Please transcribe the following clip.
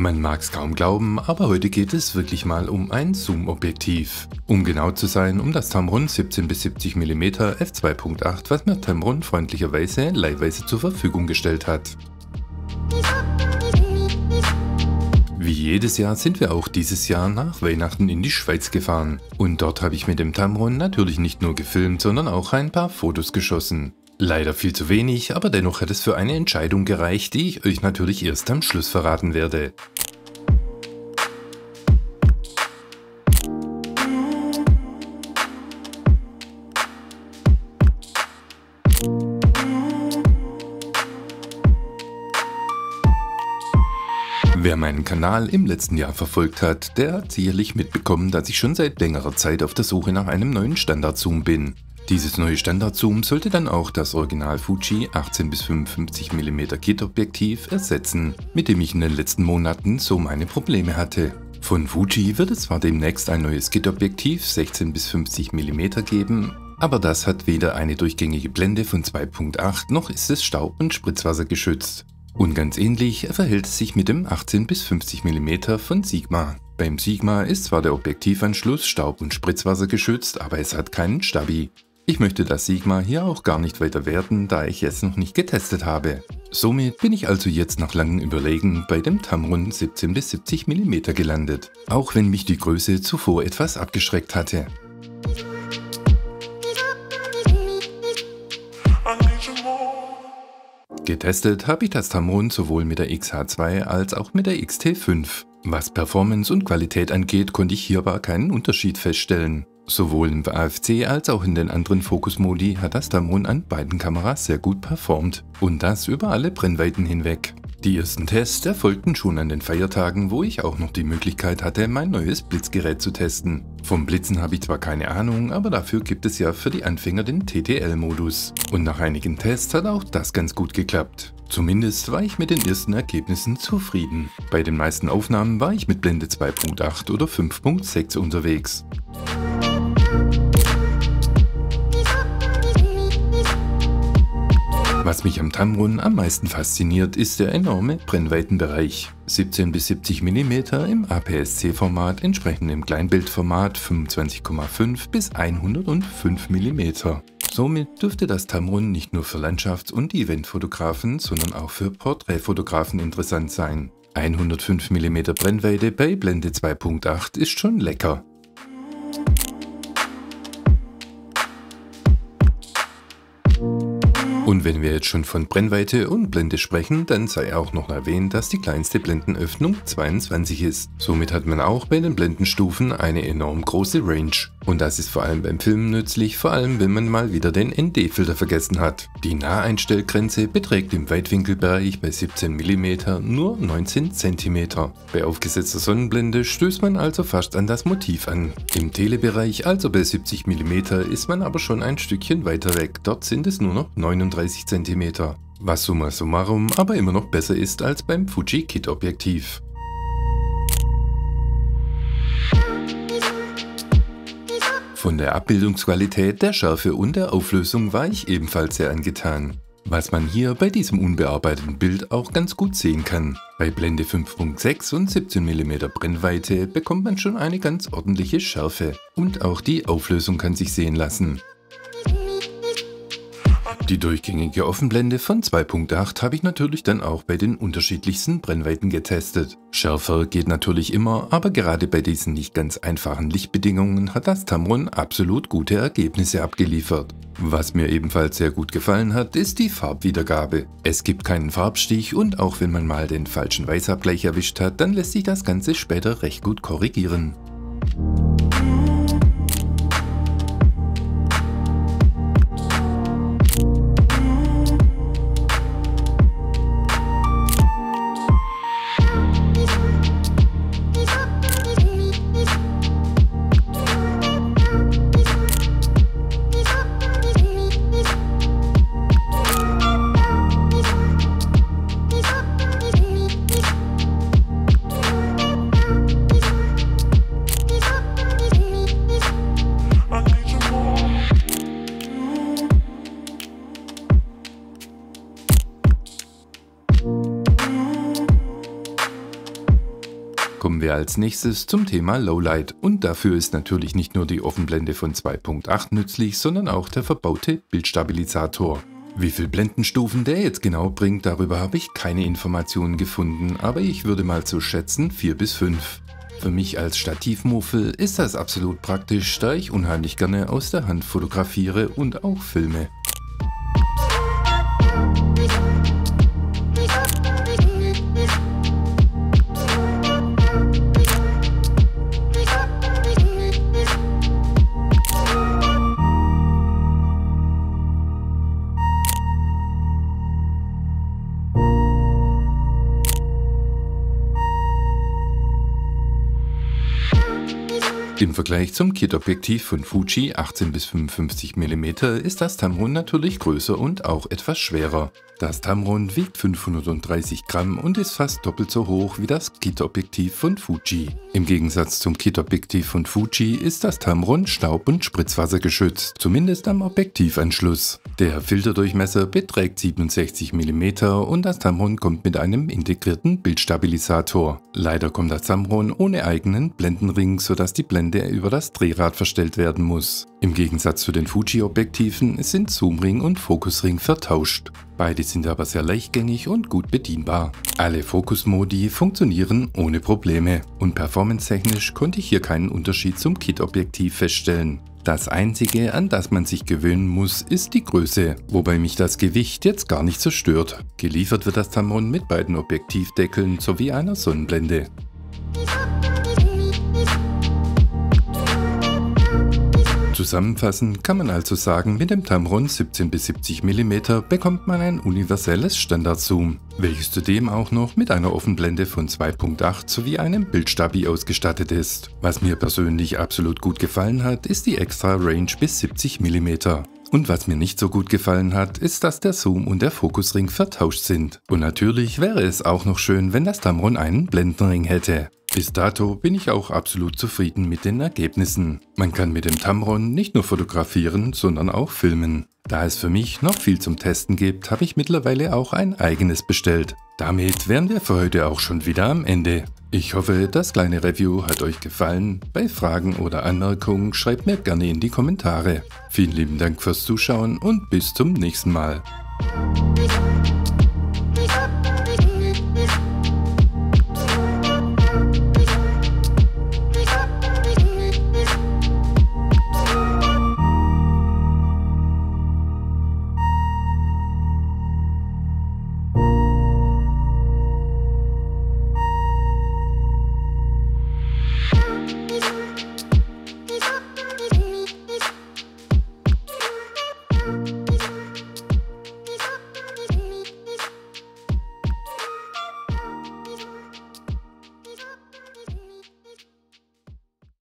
Man mag's kaum glauben, aber heute geht es wirklich mal um ein Zoom-Objektiv. Um genau zu sein, um das Tamron 17 bis 70 mm f2.8, was mir Tamron freundlicherweise leihweise zur Verfügung gestellt hat. Wie jedes Jahr sind wir auch dieses Jahr nach Weihnachten in die Schweiz gefahren. Und dort habe ich mit dem Tamron natürlich nicht nur gefilmt, sondern auch ein paar Fotos geschossen. Leider viel zu wenig, aber dennoch hat es für eine Entscheidung gereicht, die ich euch natürlich erst am Schluss verraten werde. Wer meinen Kanal im letzten Jahr verfolgt hat, der hat sicherlich mitbekommen, dass ich schon seit längerer Zeit auf der Suche nach einem neuen Standardzoom bin. Dieses neue Standardzoom sollte dann auch das Original Fuji 18 bis 55 mm Kit-Objektiv ersetzen, mit dem ich in den letzten Monaten so meine Probleme hatte. Von Fuji wird es zwar demnächst ein neues Kit-Objektiv 16 bis 50 mm geben, aber das hat weder eine durchgängige Blende von 2.8 noch ist es staub- und spritzwassergeschützt. Und ganz ähnlich verhält es sich mit dem 18 bis 50 mm von Sigma. Beim Sigma ist zwar der Objektivanschluss staub- und spritzwassergeschützt, aber es hat keinen Stabi. Ich möchte das Sigma hier auch gar nicht weiter werten, da ich es noch nicht getestet habe. Somit bin ich also jetzt nach langem Überlegen bei dem Tamron 17 bis 70 mm gelandet, auch wenn mich die Größe zuvor etwas abgeschreckt hatte. Getestet habe ich das Tamron sowohl mit der X-H2 als auch mit der X-T5. Was Performance und Qualität angeht, konnte ich hier aber keinen Unterschied feststellen. Sowohl im AFC als auch in den anderen Fokusmodi hat das Tamron an beiden Kameras sehr gut performt. Und das über alle Brennweiten hinweg. Die ersten Tests erfolgten schon an den Feiertagen, wo ich auch noch die Möglichkeit hatte, mein neues Blitzgerät zu testen. Vom Blitzen habe ich zwar keine Ahnung, aber dafür gibt es ja für die Anfänger den TTL-Modus. Und nach einigen Tests hat auch das ganz gut geklappt. Zumindest war ich mit den ersten Ergebnissen zufrieden. Bei den meisten Aufnahmen war ich mit Blende 2.8 oder 5.6 unterwegs. Was mich am Tamron am meisten fasziniert, ist der enorme Brennweitenbereich. 17 bis 70 mm im APS-C-Format, entsprechend im Kleinbildformat 25,5 bis 105 mm. Somit dürfte das Tamron nicht nur für Landschafts- und Eventfotografen, sondern auch für Porträtfotografen interessant sein. 105 mm Brennweite bei Blende 2.8 ist schon lecker. Und wenn wir jetzt schon von Brennweite und Blende sprechen, dann sei auch noch erwähnt, dass die kleinste Blendenöffnung 22 ist. Somit hat man auch bei den Blendenstufen eine enorm große Range. Und das ist vor allem beim Filmen nützlich, vor allem wenn man mal wieder den ND-Filter vergessen hat. Die Naheinstellgrenze beträgt im Weitwinkelbereich bei 17 mm nur 19 cm. Bei aufgesetzter Sonnenblende stößt man also fast an das Motiv an. Im Telebereich, also bei 70 mm, ist man aber schon ein Stückchen weiter weg. Dort sind es nur noch 39 cm. Was summa summarum aber immer noch besser ist als beim Fuji Kit-Objektiv. Von der Abbildungsqualität, der Schärfe und der Auflösung war ich ebenfalls sehr angetan. Was man hier bei diesem unbearbeiteten Bild auch ganz gut sehen kann. Bei Blende 5.6 und 17 mm Brennweite bekommt man schon eine ganz ordentliche Schärfe. Und auch die Auflösung kann sich sehen lassen. Die durchgängige Offenblende von 2.8 habe ich natürlich dann auch bei den unterschiedlichsten Brennweiten getestet. Schärfer geht natürlich immer, aber gerade bei diesen nicht ganz einfachen Lichtbedingungen hat das Tamron absolut gute Ergebnisse abgeliefert. Was mir ebenfalls sehr gut gefallen hat, ist die Farbwiedergabe. Es gibt keinen Farbstich und auch wenn man mal den falschen Weißabgleich erwischt hat, dann lässt sich das Ganze später recht gut korrigieren. Kommen wir als nächstes zum Thema Lowlight und dafür ist natürlich nicht nur die Offenblende von 2.8 nützlich, sondern auch der verbaute Bildstabilisator. Wie viel Blendenstufen der jetzt genau bringt, darüber habe ich keine Informationen gefunden, aber ich würde mal so schätzen 4 bis 5. Für mich als Stativmuffel ist das absolut praktisch, da ich unheimlich gerne aus der Hand fotografiere und auch filme. Im Vergleich zum Kit-Objektiv von Fuji 18 bis 55 mm ist das Tamron natürlich größer und auch etwas schwerer. Das Tamron wiegt 530 Gramm und ist fast doppelt so hoch wie das Kit-Objektiv von Fuji. Im Gegensatz zum Kit-Objektiv von Fuji ist das Tamron staub- und spritzwassergeschützt, zumindest am Objektivanschluss. Der Filterdurchmesser beträgt 67 mm und das Tamron kommt mit einem integrierten Bildstabilisator. Leider kommt das Tamron ohne eigenen Blendenring, sodass die Blende über das Drehrad verstellt werden muss. Im Gegensatz zu den Fuji-Objektiven sind Zoomring und Fokusring vertauscht. Beide sind aber sehr leichtgängig und gut bedienbar. Alle Fokusmodi funktionieren ohne Probleme und performancetechnisch konnte ich hier keinen Unterschied zum Kit-Objektiv feststellen. Das Einzige, an das man sich gewöhnen muss, ist die Größe, wobei mich das Gewicht jetzt gar nicht so stört. Geliefert wird das Tamron mit beiden Objektivdeckeln sowie einer Sonnenblende. Zusammenfassend kann man also sagen, mit dem Tamron 17 bis 70 mm bekommt man ein universelles Standardzoom, welches zudem auch noch mit einer Offenblende von 2.8 sowie einem Bildstabi ausgestattet ist. Was mir persönlich absolut gut gefallen hat, ist die extra Range bis 70 mm. Und was mir nicht so gut gefallen hat, ist, dass der Zoom und der Fokusring vertauscht sind. Und natürlich wäre es auch noch schön, wenn das Tamron einen Blendenring hätte. Bis dato bin ich auch absolut zufrieden mit den Ergebnissen. Man kann mit dem Tamron nicht nur fotografieren, sondern auch filmen. Da es für mich noch viel zum Testen gibt, habe ich mittlerweile auch ein eigenes bestellt. Damit wären wir für heute auch schon wieder am Ende. Ich hoffe, das kleine Review hat euch gefallen. Bei Fragen oder Anmerkungen schreibt mir gerne in die Kommentare. Vielen lieben Dank fürs Zuschauen und bis zum nächsten Mal.